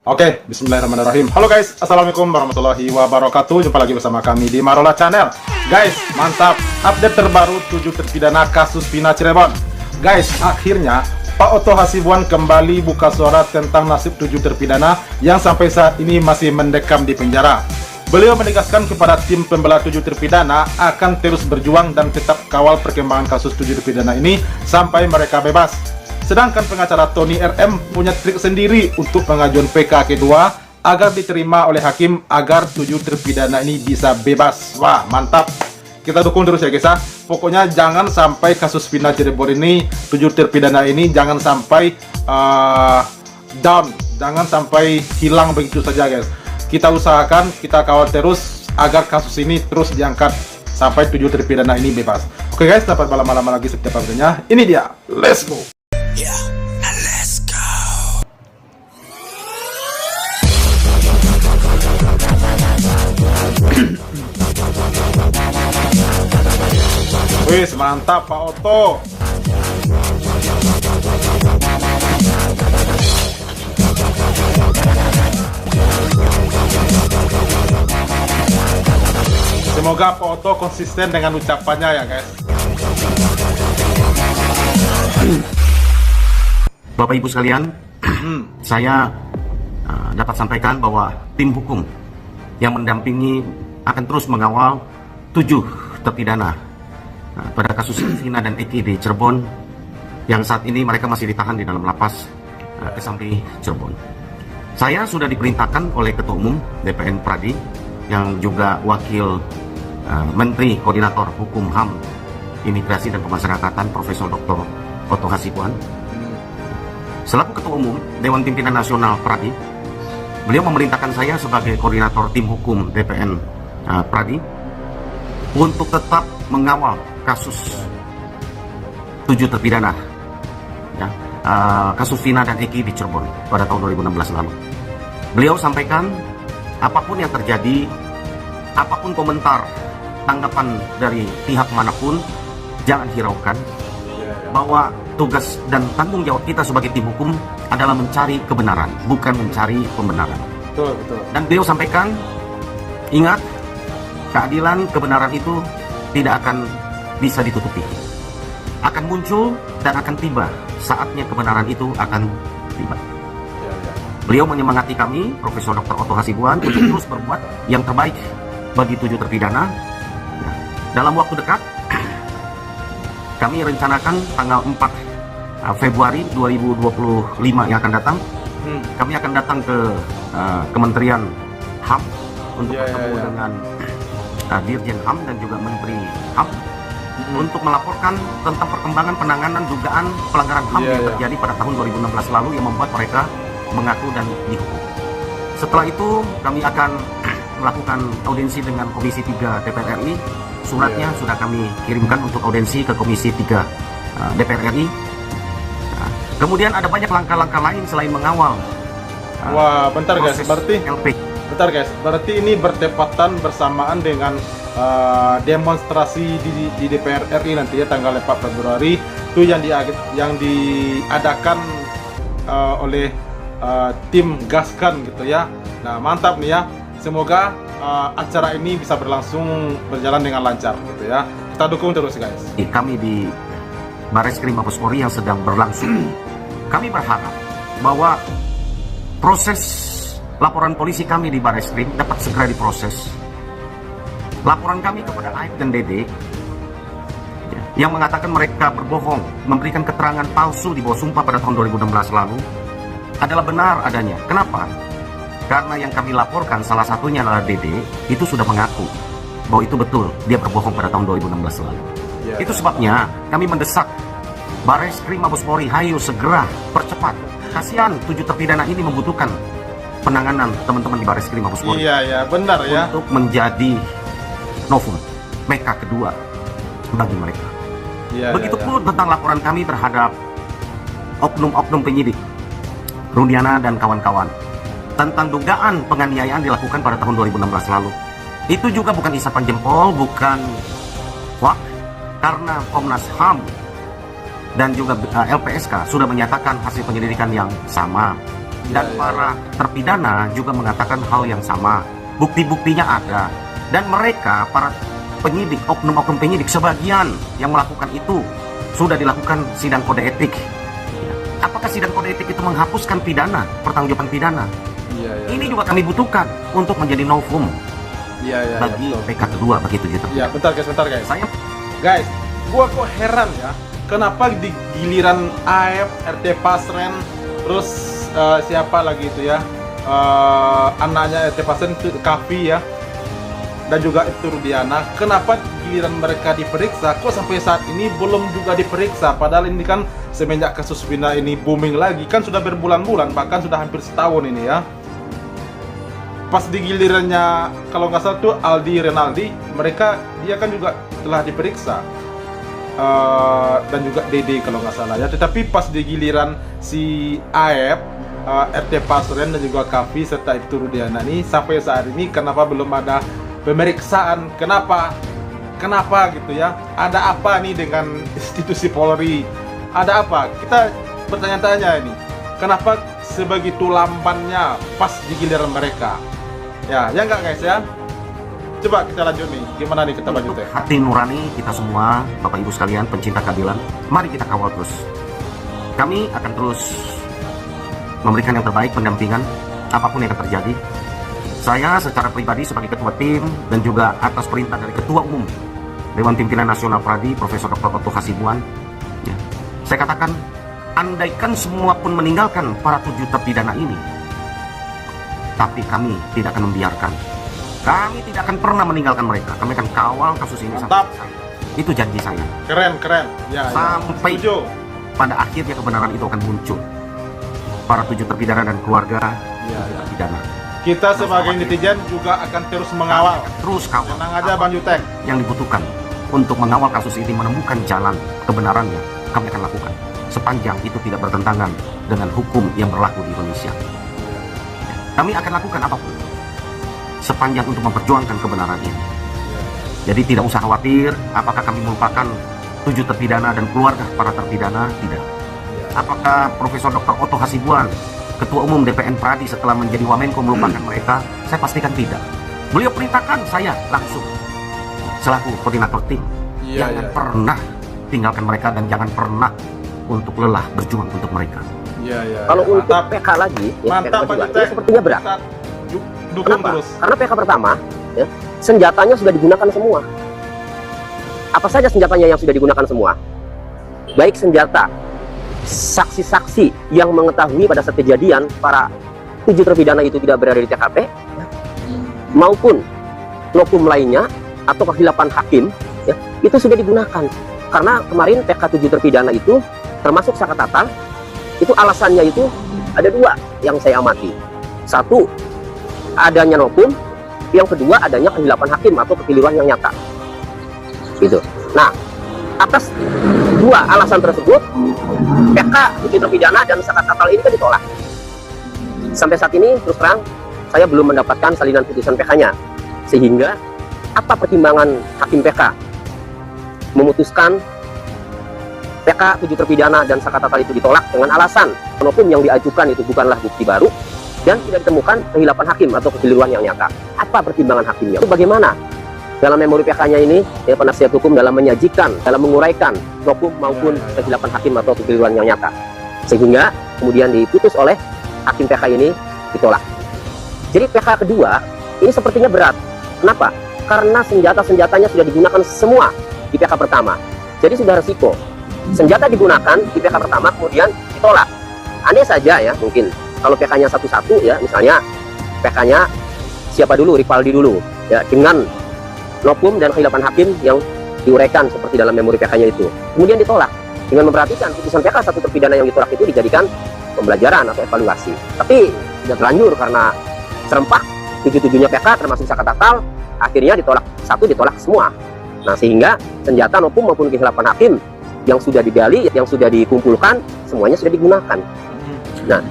Oke, bismillahirrahmanirrahim. Halo guys, assalamualaikum warahmatullahi wabarakatuh. Jumpa lagi bersama kami di Marola Channel. Guys, mantap. Update terbaru 7 terpidana kasus Vina Cirebon. Guys, akhirnya Pak Oto Hasibuan kembali buka suara tentang nasib 7 terpidana yang sampai saat ini masih mendekam di penjara. Beliau menegaskan kepada tim pembela 7 terpidana akan terus berjuang dan tetap kawal perkembangan kasus 7 terpidana ini sampai mereka bebas. Sedangkan pengacara Tony RM punya trik sendiri untuk pengajuan PK kedua agar diterima oleh hakim agar 7 terpidana ini bisa bebas. Wah, mantap. Kita dukung terus ya guys ya. Pokoknya jangan sampai kasus Vina Cirebon ini, 7 terpidana ini jangan sampai down, jangan sampai hilang begitu saja guys. Kita usahakan, kita kawal terus agar kasus ini terus diangkat sampai 7 terpidana ini bebas. Oke guys, dapat lama-lama lagi setiap update-nya. Ini dia, let's go. Yeah, let's go. Wis, mantap Pak Oto. Semoga Pak Oto konsisten dengan ucapannya ya guys. Bapak Ibu sekalian, saya dapat sampaikan bahwa tim hukum yang mendampingi akan terus mengawal 7 terpidana pada kasus Vina dan Eki di Cirebon yang saat ini mereka masih ditahan di dalam lapas Kesambi Cirebon. Saya sudah diperintahkan oleh Ketua Umum DPN Pradi yang juga Wakil Menteri Koordinator Hukum HAM Imigrasi dan Pemasyarakatan Profesor Dr. Oto Hasibuan selaku Ketua Umum Dewan Pimpinan Nasional Pradi. Beliau memerintahkan saya sebagai koordinator tim hukum DPN Pradi untuk tetap mengawal kasus 7 terpidana ya, kasus Vina dan Eki di Cirebon pada tahun 2016 lalu. Beliau sampaikan apapun yang terjadi, apapun komentar, tanggapan dari pihak manapun, jangan hiraukan bahwa tugas dan tanggung jawab kita sebagai tim hukum adalah mencari kebenaran, bukan mencari pembenaran. Betul, betul. Dan beliau sampaikan, ingat, keadilan, kebenaran itu tidak akan bisa ditutupi. Akan muncul dan akan tiba, saatnya kebenaran itu akan tiba. Beliau menyemangati kami, Profesor Dr. Oto Hasibuan, untuk terus berbuat yang terbaik bagi 7 terpidana. Dalam waktu dekat, kami rencanakan tanggal 4 Februari 2025 yang akan datang, kami akan datang ke Kementerian HAM untuk bertemu dengan Dirjen HAM dan juga Menteri HAM untuk melaporkan tentang perkembangan penanganan dugaan pelanggaran HAM yang terjadi pada tahun 2016 lalu yang membuat mereka mengaku dan dihukum. Setelah itu kami akan melakukan audiensi dengan Komisi 3 DPR RI. Suratnya sudah kami kirimkan untuk audiensi ke Komisi 3 DPR RI. Kemudian ada banyak langkah-langkah lain selain mengawal. Wah, bentar guys, berarti LP. bentar guys, berarti ini bertepatan bersamaan dengan demonstrasi di DPR RI nanti ya tanggal 4 Februari itu yang diadakan oleh tim Gaskan gitu ya. Nah, mantap nih ya. Semoga acara ini bisa berjalan dengan lancar gitu ya. Kita dukung terus guys. Kami di Bareskrim Mabes Polri yang sedang berlangsung, kami berharap bahwa proses laporan polisi kami di Bareskrim dapat segera diproses. Laporan kami kepada Aib dan Dede yang mengatakan mereka berbohong, memberikan keterangan palsu di bawah sumpah pada tahun 2016 lalu adalah benar adanya. Kenapa? Karena yang kami laporkan salah satunya adalah Dede, itu sudah mengaku bahwa itu betul, dia berbohong pada tahun 2016 lalu. Itu sebabnya kami mendesak Bareskrim Mabes Polri, hayu segera percepat. Kasihan 7 terpidana ini membutuhkan penanganan teman-teman di Bareskrim Mabes Polri. Iya, benar ya. Untuk menjadi novum mereka kedua bagi mereka. Begitupun tentang laporan kami terhadap oknum-oknum penyidik Rundiana dan kawan-kawan tentang dugaan penganiayaan dilakukan pada tahun 2016 lalu. Itu juga bukan isapan jempol, bukan hoax, karena Komnas HAM dan juga LPSK sudah menyatakan hasil penyelidikan yang sama. Dan para terpidana juga mengatakan hal yang sama. Bukti-buktinya ada. Dan mereka, para penyidik, oknum-oknum penyidik, sebagian yang melakukan itu sudah dilakukan sidang kode etik. Apakah sidang kode etik itu menghapuskan pidana, pertanggungjawaban pidana? Ini juga kami butuhkan untuk menjadi novum bagi PK kedua, bagi 7 terpidana. Bentar guys. Guys, gua kok heran ya, kenapa di giliran AF, RT Pasren, terus siapa lagi itu ya, anaknya RT Pasren itu Kavi ya, dan juga itu Rudiana, kenapa giliran mereka diperiksa kok sampai saat ini belum juga diperiksa? Padahal ini kan semenjak kasus Vina ini booming lagi, kan sudah berbulan-bulan, bahkan sudah hampir setahun ini ya. Pas di gilirannya kalau nggak salah tuh Aldi Renaldi, dia kan juga telah diperiksa, dan juga Dede kalau nggak salah ya. Tetapi pas di giliran si AF, RT Pasren dan juga Kavi serta itu Rudiana ini sampai saat ini kenapa belum ada pemeriksaan? Kenapa gitu ya? Ada apa nih dengan institusi Polri? Ada apa? Kita bertanya-tanya ini. Kenapa sebegitu lambannya pas di giliran mereka? Ya enggak guys ya? Coba kita lanjut nih. Gimana nih kita lanjut ya? Hati nurani kita semua, Bapak Ibu sekalian, pencinta keadilan, mari kita kawal terus. Kami akan terus memberikan yang terbaik, pendampingan apapun yang akan terjadi. Saya secara pribadi sebagai ketua tim dan juga atas perintah dari Ketua Umum Dewan Pimpinan Nasional Pradi, Profesor Dr. Otto Hasibuan, ya, saya katakan, andaikan semua pun meninggalkan para 7 terpidana ini, tapi kami tidak akan membiarkan. Kami tidak akan pernah meninggalkan mereka. Kami akan kawal kasus ini sampai selesai. Itu janji saya. Keren. Ya, sampai pada akhirnya kebenaran itu akan muncul. Para 7 terpidana dan keluarga terpidana. Kita sebagai netizen juga akan terus mengawal. Terus kawal. Tenang aja Bang Jutek. Yang dibutuhkan untuk mengawal kasus ini, menemukan jalan kebenarannya, kami akan lakukan. Sepanjang itu tidak bertentangan dengan hukum yang berlaku di Indonesia. Kami akan lakukan apapun sepanjang untuk memperjuangkan kebenaran ini. Jadi tidak usah khawatir apakah kami melupakan 7 terpidana dan keluarga para terpidana, tidak. Apakah Profesor Dr. Otto Hasibuan, Ketua Umum DPN Pradi setelah menjadi Wamenko melupakan mereka? Saya pastikan tidak. Beliau perintahkan saya langsung selaku koordinator tim. Jangan pernah tinggalkan mereka dan jangan pernah untuk lelah berjuang untuk mereka. Kalau untuk PK lagi, mantap, PK kedua, ini sepertinya berat. Kenapa? Terus. Karena PK pertama, ya, senjatanya sudah digunakan semua. Apa saja senjatanya yang sudah digunakan semua? Baik senjata saksi-saksi yang mengetahui pada saat kejadian para 7 terpidana itu tidak berada di TKP, maupun novum lainnya atau kehilapan hakim, ya, itu sudah digunakan. Karena kemarin PK 7 terpidana itu termasuk Saka Tatal, itu alasannya itu ada 2 yang saya amati. Satu, adanya novum. Yang kedua, adanya kehilapan hakim atau kekeliruan yang nyata. Gitu. Nah, atas 2 alasan tersebut, PK 7 terpidana dan Saka Tatal ini kan ditolak. Sampai saat ini, terus terang, saya belum mendapatkan salinan putusan PK-nya. Sehingga, apa pertimbangan hakim PK memutuskan PK 7 terpidana dan Saka Tatal itu ditolak dengan alasan novum yang diajukan itu bukanlah bukti baru dan tidak ditemukan kehilapan hakim atau kekeliruan yang nyata. Apa pertimbangan hakimnya? Itu bagaimana dalam memori PK-nya ini, ya, penasihat hukum dalam menyajikan, dalam menguraikan novum maupun kehilapan hakim atau kekeliruan yang nyata, sehingga kemudian diputus oleh hakim PK ini ditolak. Jadi PK kedua ini sepertinya berat. Kenapa? Karena senjata-senjatanya sudah digunakan semua di PK pertama. Jadi sudah resiko. Senjata digunakan di PK pertama kemudian ditolak. Andai saja ya, mungkin kalau PK-nya satu-satu ya, misalnya PK-nya siapa dulu, Ripaldi dulu ya, dengan novum dan kehilapan hakim yang diuraikan seperti dalam memori PK-nya itu, kemudian ditolak. Dengan memperhatikan putusan PK 1 terpidana yang ditolak itu dijadikan pembelajaran atau evaluasi. Tapi tidak terlanjur karena serempak 7-7-nya PK termasuk Saka Tatal, akhirnya ditolak ditolak semua. Nah, sehingga senjata novum maupun kehilapan hakim yang sudah digali, yang sudah dikumpulkan, semuanya sudah digunakan. Nah,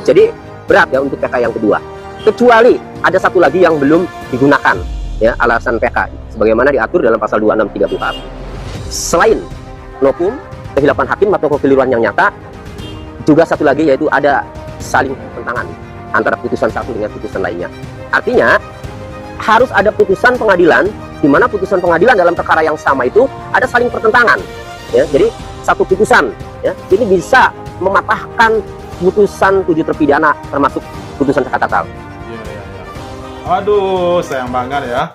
jadi berat ya untuk PK yang kedua. Kecuali ada satu lagi yang belum digunakan, ya, alasan PK sebagaimana diatur dalam pasal 26 3 Selain novum, kehilapan hakim atau kekeliruan yang nyata, juga satu lagi yaitu ada saling bertentangan antara putusan satu dengan putusan lainnya. Artinya harus ada putusan pengadilan, di mana putusan pengadilan dalam perkara yang sama itu ada saling pertentangan. Ya, jadi satu putusan, ya, ini bisa mematahkan putusan 7 terpidana, termasuk putusan Kakak Tatal. Aduh, sayang banget ya.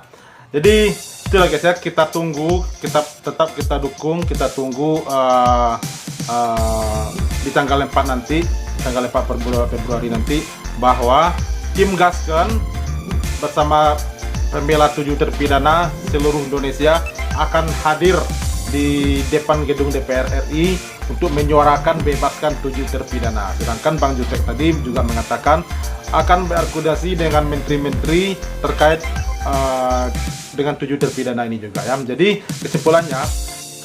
Jadi itulah guys ya, kita tunggu, kita dukung, kita tunggu di tanggal 4 nanti, tanggal 4 Februari nanti, bahwa tim Gasken bersama pembela 7 terpidana seluruh Indonesia akan hadir di depan gedung DPR RI untuk menyuarakan bebaskan 7 terpidana. Sedangkan Bang Jutek tadi juga mengatakan akan berkoordinasi dengan menteri-menteri terkait dengan 7 terpidana ini juga ya. Jadi kesimpulannya,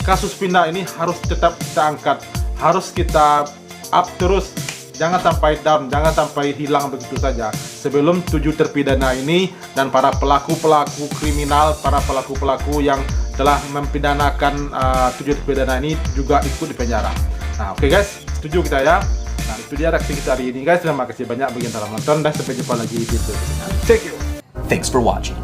kasus Vina ini harus tetap kita angkat, harus kita up terus, jangan sampai down, jangan sampai hilang begitu saja. Sebelum 7 terpidana ini dan para pelaku-pelaku kriminal, para pelaku-pelaku yang telah mempidanakan 7 terpidana ini juga ikut di penjara. Nah, oke guys, setuju kita ya. Nah, itu dia reaksi kita hari ini guys. Terima kasih banyak bagi yang telah menonton dan sampai jumpa lagi di video berikutnya. Thank you. Thanks for watching.